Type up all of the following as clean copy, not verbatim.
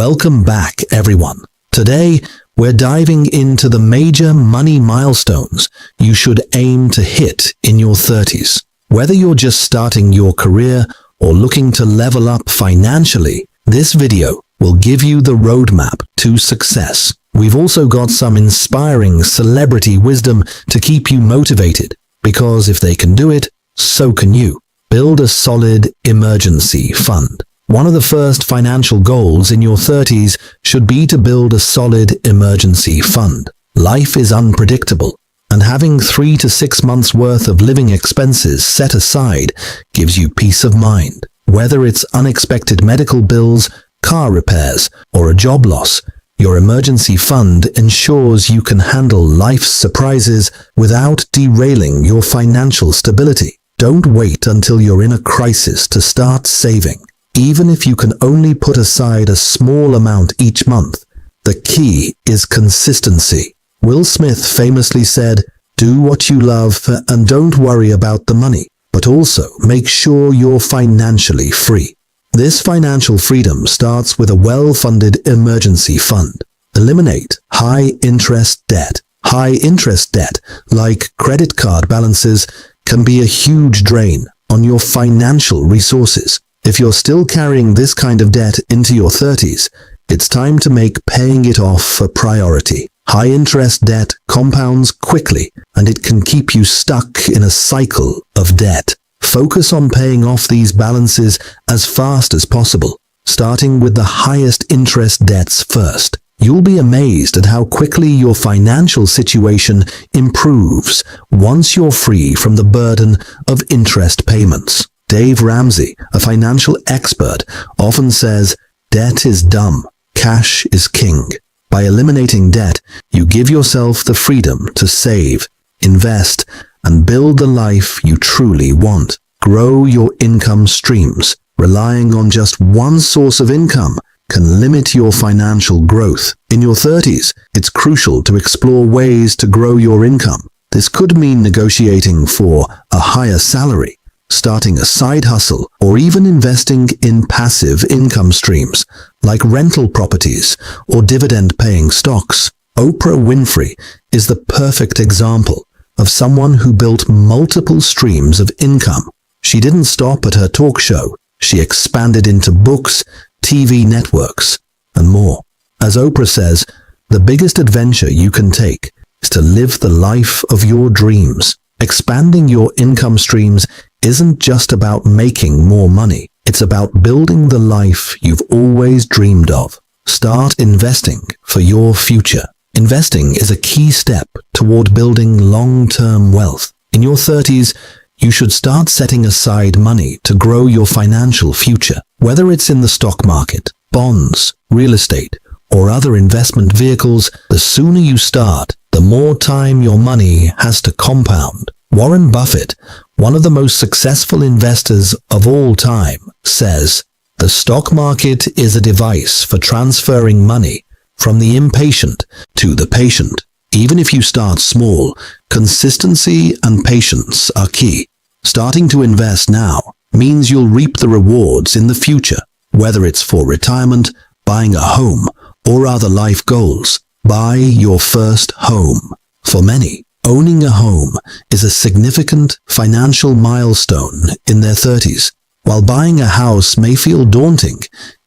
Welcome back, everyone. Today, we're diving into the major money milestones you should aim to hit in your 30s. Whether you're just starting your career or looking to level up financially, this video will give you the roadmap to success. We've also got some inspiring celebrity wisdom to keep you motivated, because if they can do it, so can you. Build a solid emergency fund. One of the first financial goals in your 30s should be to build a solid emergency fund. Life is unpredictable, and having 3 to 6 months worth of living expenses set aside gives you peace of mind. Whether it's unexpected medical bills, car repairs, or a job loss, your emergency fund ensures you can handle life's surprises without derailing your financial stability. Don't wait until you're in a crisis to start saving. Even if you can only put aside a small amount each month, the key is consistency. Will Smith famously said, "Do what you love and don't worry about the money, but also make sure you're financially free." This financial freedom starts with a well-funded emergency fund. Eliminate high-interest debt. High-interest debt, like credit card balances, can be a huge drain on your financial resources. If you're still carrying this kind of debt into your 30s, it's time to make paying it off a priority. High-interest debt compounds quickly, and it can keep you stuck in a cycle of debt. Focus on paying off these balances as fast as possible, starting with the highest interest debts first. You'll be amazed at how quickly your financial situation improves once you're free from the burden of interest payments. Dave Ramsey, a financial expert, often says, "Debt is dumb, cash is king." By eliminating debt, you give yourself the freedom to save, invest, and build the life you truly want. Grow your income streams. Relying on just one source of income can limit your financial growth. In your 30s, it's crucial to explore ways to grow your income. This could mean negotiating for a higher salary, starting a side hustle, or even investing in passive income streams like rental properties or dividend-paying stocks. Oprah Winfrey is the perfect example of someone who built multiple streams of income. She didn't stop at her talk show. She expanded into books, TV networks, and more. As Oprah says, the biggest adventure you can take is to live the life of your dreams. Expanding your income streams isn't just about making more money. It's about building the life you've always dreamed of. Start investing for your future. Investing is a key step toward building long-term wealth. In your 30s, you should start setting aside money to grow your financial future. Whether it's in the stock market, bonds, real estate, or other investment vehicles, the sooner you start, the more time your money has to compound. Warren Buffett, one of the most successful investors of all time, says, "The stock market is a device for transferring money from the impatient to the patient." Even if you start small, consistency and patience are key. Starting to invest now means you'll reap the rewards in the future, whether it's for retirement, buying a home, or other life goals. Buy your first home. For many, owning a home is a significant financial milestone in their 30s. While buying a house may feel daunting,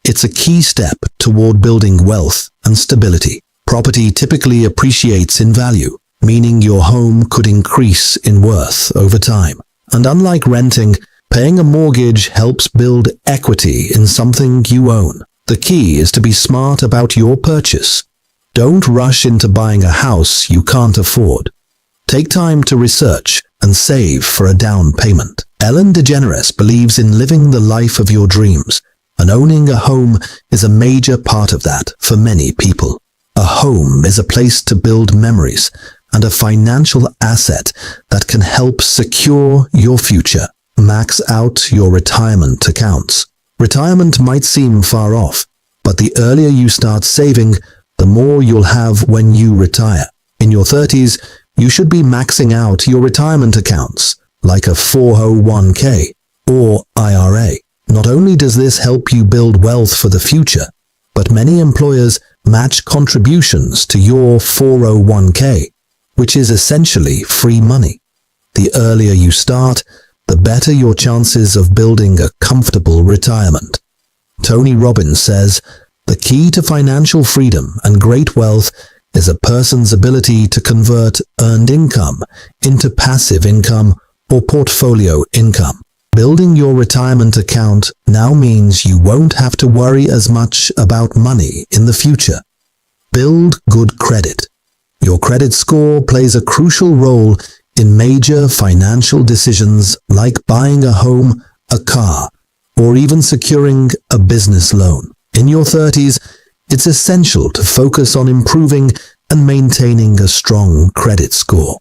it's a key step toward building wealth and stability. Property typically appreciates in value, meaning your home could increase in worth over time. And unlike renting, paying a mortgage helps build equity in something you own. The key is to be smart about your purchase. Don't rush into buying a house you can't afford. Take time to research and save for a down payment. Ellen DeGeneres believes in living the life of your dreams, and owning a home is a major part of that for many people. A home is a place to build memories and a financial asset that can help secure your future. Max out your retirement accounts. Retirement might seem far off, but the earlier you start saving, the more you'll have when you retire. In your 30s, you should be maxing out your retirement accounts, like a 401k or IRA. Not only does this help you build wealth for the future, but many employers match contributions to your 401k, which is essentially free money. The earlier you start, the better your chances of building a comfortable retirement. Tony Robbins says, "The key to financial freedom and great wealth is a person's ability to convert earned income into passive income or portfolio income." Building your retirement account now means you won't have to worry as much about money in the future. Build good credit. Your credit score plays a crucial role in major financial decisions like buying a home, a car, or even securing a business loan. In your 30s, it's essential to focus on improving and maintaining a strong credit score.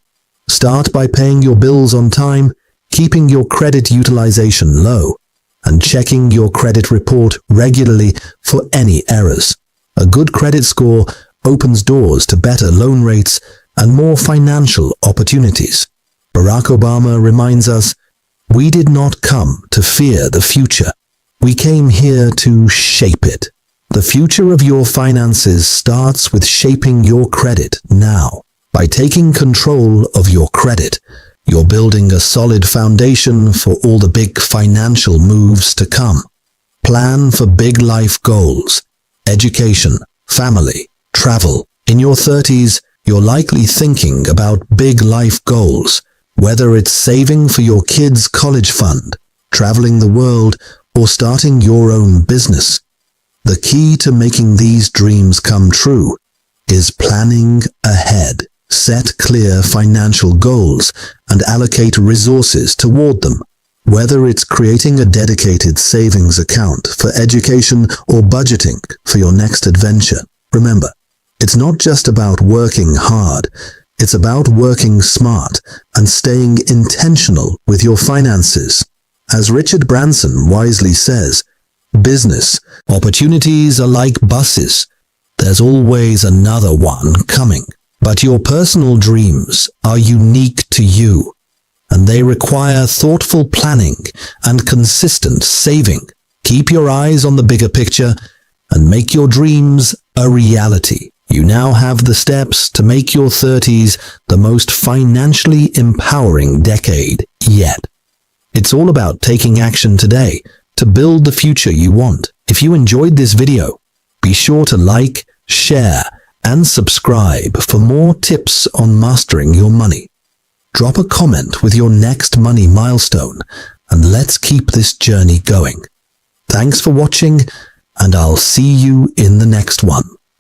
Start by paying your bills on time, keeping your credit utilization low, and checking your credit report regularly for any errors. A good credit score opens doors to better loan rates and more financial opportunities. Barack Obama reminds us, "We did not come to fear the future. We came here to shape it." The future of your finances starts with shaping your credit now. By taking control of your credit, you're building a solid foundation for all the big financial moves to come. Plan for big life goals, education, family, travel. In your 30s, you're likely thinking about big life goals, whether it's saving for your kids' college fund, traveling the world, or starting your own business. The key to making these dreams come true is planning ahead. Set clear financial goals and allocate resources toward them, whether it's creating a dedicated savings account for education or budgeting for your next adventure. Remember, it's not just about working hard, it's about working smart and staying intentional with your finances. As Richard Branson wisely says, business opportunities are like buses. There's always another one coming. But your personal dreams are unique to you, and they require thoughtful planning and consistent saving. Keep your eyes on the bigger picture and make your dreams a reality. You now have the steps to make your 30s the most financially empowering decade yet. It's all about taking action today to build the future you want. If you enjoyed this video, be sure to like, share, and subscribe for more tips on mastering your money. Drop a comment with your next money milestone, and let's keep this journey going. Thanks for watching, and I'll see you in the next one.